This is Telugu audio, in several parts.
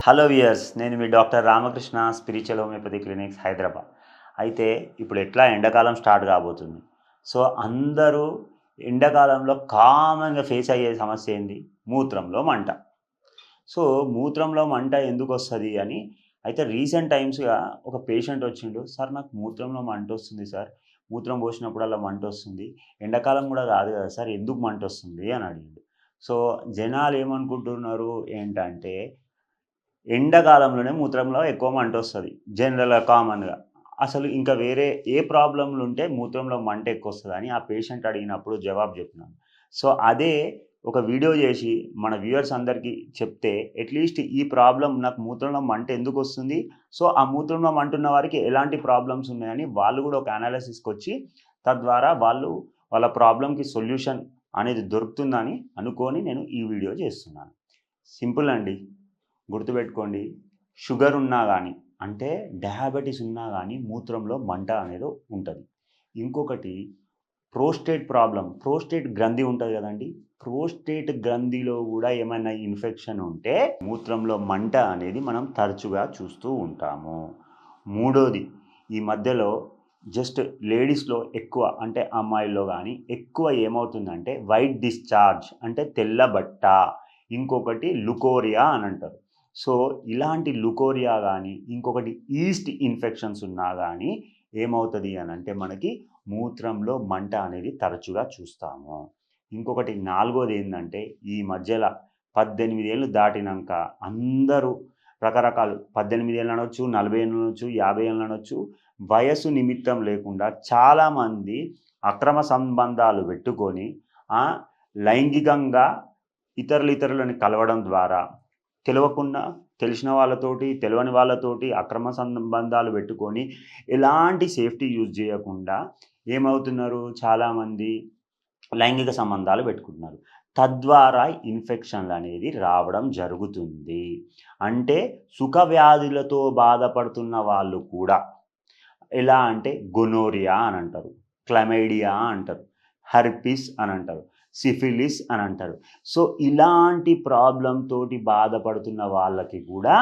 హలో వియర్స్, నేను మీ doctor Ramakrishna, spiritual homeopathy clinics, Hyderabad. అయితే ఇప్పుడు ఎట్లా ఎండాకాలం స్టార్ట్ కాబోతుంది. సో అందరూ ఎండాకాలంలో కామన్గా ఫేస్ అయ్యే సమస్య ఏంది? మూత్రంలో మంట. సో మూత్రంలో మంట ఎందుకు వస్తుంది అని అయితే రీసెంట్ టైమ్స్గా ఒక పేషెంట్ వచ్చిండు. సార్ నాకు మూత్రంలో మంట వస్తుంది సార్, మూత్రం పోసినప్పుడల్లా మంట వస్తుంది, ఎండాకాలం కూడా కాదు కదా సార్, ఎందుకు మంట వస్తుంది అని అడిగిండు. సో జనాలు ఏమనుకుంటున్నారు ఏంటంటే ఎండాకాలంలోనే మూత్రంలో ఎక్కువ మంటొస్తది. జనరల్‌గా కామన్‌గా. అసలు ఇంకా వేరే ఏ ప్రాబ్లమ్‌లుంటే మూత్రంలో మంట ఎక్కువొస్తదని ఆ పేషెంట్ అడిగినప్పుడు జవాబు జెప్పినాను. సో అదే ఒక వీడియో జేసి మన వ్యూవర్స్ అందరికీ చెప్తే అట్‌లీస్ట్ ఈ ప్రాబ్లమ్ నాకు మూత్రంలో మంట ఎందుకొస్తుంది? సో ఆ మూత్రంలో మంటున్న వారికి ఎలాంటి ప్రాబ్లమ్స్ ఉన్నాయని వాళ్ళు గూడా ఒక అనాలిసిస్‌కొచ్చి తద్వారా వాళ్ళు వాళ్ళ ప్రాబ్లమ్‌కి సొల్యూషన్ అనేది దొరుకుతుందని అనుకోని నేను ఈ వీడియో జేస్తున్నాను. సింపుల్ అండి. గుర్తుపెట్టుకోండి. షుగర్ ఉన్నా గానీ, అంటే డయాబెటిస్ ఉన్నా గానీ మూత్రంలో మంట అనేది ఉంటది. ఇంకొకటి ప్రోస్టేట్ ప్రాబ్లమ్. ప్రోస్టేట్ గ్రంథి ఉంటది గదండీ! ప్రోస్టేట్ గ్రంథిలో గూడా ఏమైనా ఇన్ఫెక్షన్ ఉంటే మూత్రంలో మంట అనేది మనం తరచుగా చూస్తూ ఉంటాము. మూడోది, ఈ మధ్యలో జస్ట్ లేడీస్‌లో ఎక్కువ, అంటే అమ్మాయిల్లో గానీ ఎక్కువ ఏమవుతుందంటే వైట్ డిశ్చార్జ్, అంటే తెల్ల బట్ట. ఇంకొకటి లుకోరియా అనంటారు. సో ఇలాంటి లుకోరియా గానీ, ఇంకొకటి ఈస్ట్ ఇన్ఫెక్షన్స్ ఉన్నా గానీ ఏమవుతది అనంటే మనకి మూత్రంలో మంట అనేది తరచుగా చూస్తాము. ఇంకొకటి నాలుగోదేందంటే ఈ మధ్యల 18 ఏళ్ళు దాటినంక అందరూ రకరకాలు 18 ఏళ్ళనొచ్చు, 40 ఏళ్ళనొచ్చు, 50 ఏళ్ళనొచ్చు, వయస్సు నిమిత్తం లేకుండా చాలామంది అక్రమ సంబంధాలు పెట్టుకొని లైంగికంగా ఇతరులని కలవడం ద్వారా తెలవకుండా తెలిసిన వాళ్ళతోటి, తెలవని వాళ్ళతోటి అక్రమ సంబంధాలు పెట్టుకొని ఎలాంటి సేఫ్టీ యూజ్ చేయకుండా ఏమవుతున్నారు, చాలామంది లైంగిక సంబంధాలు పెట్టుకుంటున్నారు. తద్వారా ఇన్ఫెక్షన్‌లనేది రావడం జరుగుతుంది. అంటే సుఖ వ్యాధులతో బాధపడుతున్న వాళ్ళు కూడా ఎలా అంటే గొనోరియా అనంటారు, క్లమైడియా అంటారు, హెర్పిస్ అనంటారు, సిఫిలిస్ అనంటారు. సో ఇలాంటి ప్రాబ్లమ్ తోటి బాధపడుతున్న వాళ్ళకి కూడా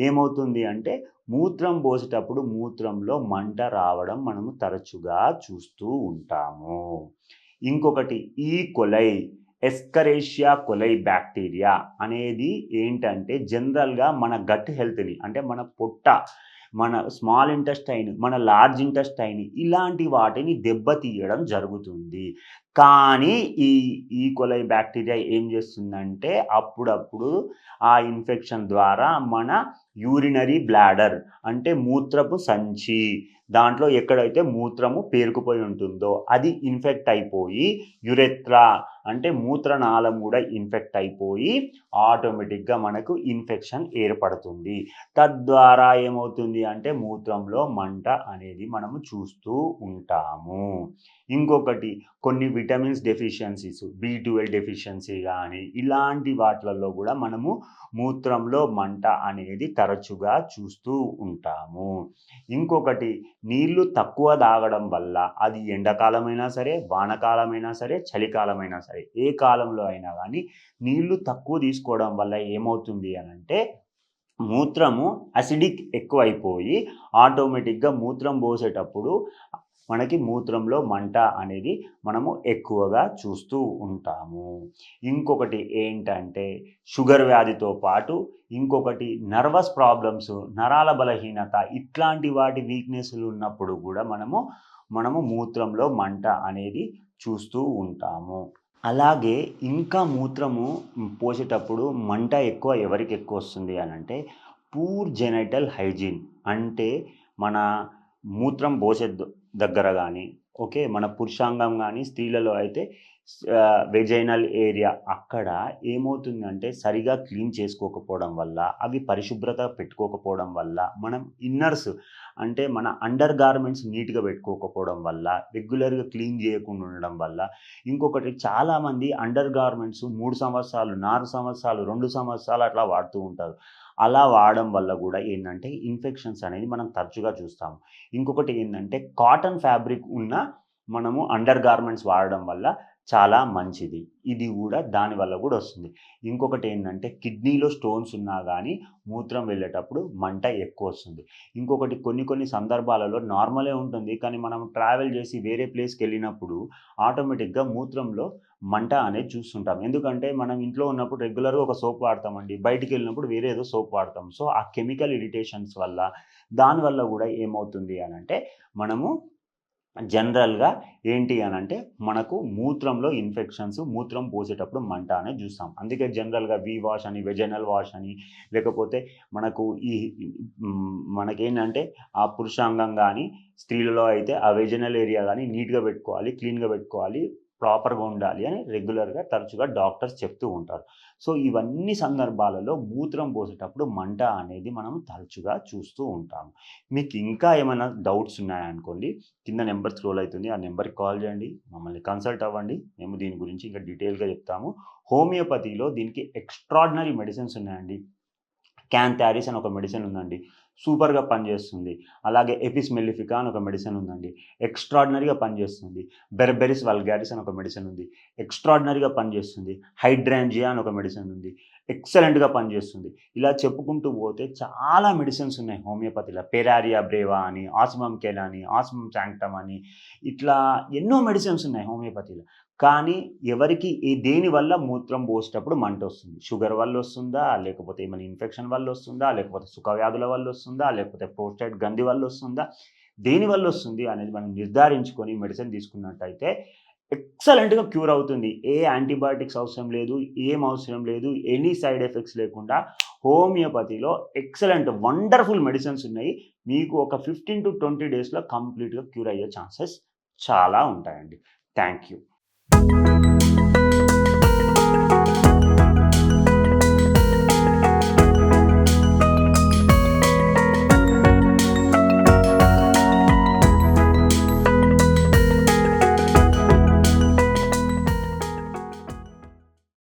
ఏమవుతుంది అంటే మూత్రం పోసేటప్పుడు మూత్రంలో మంట రావడం మనము తరచుగా చూస్తూ ఉంటాము. ఇంకొకటి ఈ కొలై, ఎస్కరేషియా కొలై బ్యాక్టీరియా అనేది ఏంటంటే జనరల్‌గా మన గట్ హెల్త్‌ని, అంటే మన పొట్ట, మన స్మాల్ ఇంటెస్టైన్, మన లార్జ్ ఇంటెస్టైన్ ఇలాంటి వాటిని దెబ్బతీయడం జరుగుతుంది. కానీ ఈ ఈకోలై బ్యాక్టీరియా ఏం చేస్తుందంటే అప్పుడప్పుడు ఆ ఇన్ఫెక్షన్ ద్వారా మన యూరినరీ బ్లాడర్, అంటే మూత్రపు సంచి, దాంట్లో ఎక్కడైతే మూత్రము పేరుకుపోయి ఉంటుందో అది ఇన్ఫెక్ట్ అయిపోయి యురెత్రా, అంటే మూత్రనాళం కూడా ఇన్ఫెక్ట్ అయిపోయి ఆటోమేటిక్‌గా మనకు ఇన్ఫెక్షన్ ఏర్పడుతుంది. తద్వారా ఏమవుతుంది అంటే మూత్రంలో మంట అనేది మనము చూస్తూ ఉంటాము. ఇంకొకటి కొన్ని విటమిన్స్ డెఫిషియన్సీస్, బి12 డెఫిషియన్సీ గానీ ఇలాంటి వాటిలలో కూడా మనము మూత్రంలో మంట అనేది తరచుగా చూస్తూ ఉంటాము. ఇంకొకటి నీళ్లు తక్కువ తాగడం వల్ల, అది ఎండాకాలమైనా సరే, వానాకాలమైనా సరే, చలికాలమైనా సరే, ఏ కాలంలో అయినా గానీ నీళ్లు తక్కువ తీసుకోవడం వల్ల ఏమవుతుంది అనంటే మూత్రము అసిడిక్ ఎక్కువైపోయి ఆటోమేటిక్‌గా మూత్రం పోసేటప్పుడు మనకి మూత్రంలో మంట అనేది మనము ఎక్కువగా చూస్తూ ఉంటాము. ఇంకొకటి ఏంటంటే షుగర్ వ్యాధితో పాటు ఇంకొకటి నర్వస్ ప్రాబ్లమ్స్, నరాల బలహీనత ఇట్లాంటి వాటి వీక్‌నెస్‌లు ఉన్నప్పుడు కూడా మనము మూత్రంలో మంట అనేది చూస్తూ ఉంటాము. అలాగే ఇంకా మూత్రము పోసేటప్పుడు మంట ఎవరికి ఎక్కువొస్తుంది అనంటే పూర్ జెనైటల్ హైజీన్, అంటే మన మూత్రం పోసే దగ్గర గానీ, ఓకే, మన పురుషాంగం గానీ, స్త్రీలలో అయితే వెజైనల్ ఏరియా అక్కడ ఏమవుతుందంటే సరిగా క్లీన్ చేసుకోకపోవడం వల్ల, అవి పరిశుభ్రత పెట్టుకోకపోవడం వల్ల, మనం ఇన్నర్స్, అంటే మన అండర్ గార్మెంట్స్ నీట్‌గా పెట్టుకోకపోవడం వల్ల, రెగ్యులర్‌గా క్లీన్ చేయకుండా ఉండడం వల్ల, ఇంకొకటి చాలామంది అండర్ గార్మెంట్స్ 3 సంవత్సరాలు, 4 సంవత్సరాలు, 2 సంవత్సరాలు అట్లా వాడుతూ ఉంటారు. అలా వాడడం వల్ల కూడా ఏందంటే ఇన్ఫెక్షన్స్ అనేది మనం తరచుగా చూస్తాము. ఇంకొకటి ఏందంటే కాటన్ ఫ్యాబ్రిక్ ఉన్న మనము అండర్ గార్మెంట్స్ వాడడం వల్ల చాలా మంచిది. ఇది కూడా దానివల్ల కూడా వస్తుంది. ఇంకొకటి ఏంటంటే కిడ్నీలో స్టోన్స్ ఉన్నా కానీ మూత్రం వెళ్ళేటప్పుడు మంట ఎక్కువ వస్తుంది. ఇంకొకటి కొన్ని సందర్భాలలో నార్మలే ఉంటుంది. కానీ మనం ట్రావెల్ చేసి వేరే ప్లేస్‌కి వెళ్ళినప్పుడు ఆటోమేటిక్‌గా మూత్రంలో మంట అనేది చూస్తుంటాం. ఎందుకంటే మనం ఇంట్లో ఉన్నప్పుడు రెగ్యులర్‌గా ఒక సోప్ వాడతామండి. బయటికెళ్ళినప్పుడు వేరే ఏదో సోప్ వాడతాం. సో, ఆ కెమికల్ ఇరిటేషన్స్ వల్ల దానివల్ల కూడా ఏమవుతుంది అనంటే మనము జనరల్‌గా ఏంటి అనంటే, మనకు మూత్రంలో ఇన్ఫెక్షన్స్, మూత్రం పోసేటప్పుడు మంట అనేది జూస్తాం. అందుకే జనరల్‌గా వాష్ అని, వెజైనల్ వాష్ అని, లేకపోతే మనకు మనకేంటంటే ఆ పురుషాంగం గానీ, స్త్రీలలో అయితే ఆ వెజైనల్ ఏరియా గానీ నీట్‌గా పెట్టుకోవాలి, క్లీన్‌గా పెట్టుకోవాలి, ప్రాపర్‌గా ఉండాలి అని రెగ్యులర్‌గా తరచుగా డాక్టర్స్ చెప్తూ ఉంటారు. సో, ఇవన్నీ సందర్భాలలో మూత్రం పోసేటప్పుడు మంట అనేది మనం తరచుగా చూస్తూ ఉంటాము. మీకు ఇంకా ఏమైనా డౌట్స్ ఉన్నాయనుకోండి, కింద నెంబర్ స్క్రోల్ అవుతుంది. ఆ నెంబర్‌కి కాల్ చేయండి. మమ్మల్ని కన్సల్ట్ అవ్వండి. మేము దీని గురించి ఇంకా డీటెయిల్‌గా చెప్తాము. హోమియోపతిలో దీనికి ఎక్స్‌ట్రార్డినరీ మెడిసిన్స్ ఉన్నాయండి. క్యాంథారిస్ అని ఒక మెడిసిన్ ఉందండి. సూపర్‌గా పనిచేస్తుంది. అలాగే ఎపిస్ మెల్లిఫికా అని ఒక మెడిసిన్ ఉందండి. ఎక్స్‌ట్రార్డినరీగా పనిచేస్తుంది. బెర్బెరిస్ వల్గారిస్ అని ఒక మెడిసిన్ ఉంది. ఎక్స్‌ట్రార్డినరీగా పనిచేస్తుంది. హైడ్రాంజియా అని ఒక మెడిసిన్ ఉంది. ఎక్సలెంట్‌గా పనిచేస్తుంది. ఇలా చెప్పుకుంటూ పోతే చాలా మెడిసిన్స్ ఉన్నాయి హోమియోపతిలో. పెరారియా బ్రేవా అని, ఆస్మమ్ కెన్ అని, ఆస్మమ్ సాంక్టమ్ అని ఇట్లా ఎన్నో మెడిసిన్స్ ఉన్నాయి హోమియోపతిలో. కానీ ఎవరికి దేనివల్ల మూత్రం పోసేటప్పుడు మంటొస్తుంది? షుగర్ వల్లొస్తుందా? లేకపోతే ఏమైనా ఇన్ఫెక్షన్ వల్లొస్తుందా? లేకపోతే సుఖవ్యాధుల వల్లొస్తుందా? లేకపోతే ప్రోస్టేట్ గ్రంథి వల్లొస్తుందా? దేని వల్లొస్తుంది అనేది మనం నిర్ధారించుకొని మెడిసిన్ తీసుకున్నట్టయితే ఎక్సలెంట్‌గా క్యూర్ అవుతుంది. ఏ యాంటీబయాటిక్స్ అవసరం లేదు. ఏం అవసరం లేదు. ఎనీ సైడ్ ఎఫెక్ట్స్ లేకుండా హోమియోపతిలో ఎక్సలెంట్ వండర్‌ఫుల్ మెడిసిన్స్ ఉన్నాయి. మీకు ఒక 15-20 డేస్‌లో కంప్లీట్‌గా క్యూర్ అయ్యే ఛాన్సెస్ చాలా ఉంటాయండి. Thank you.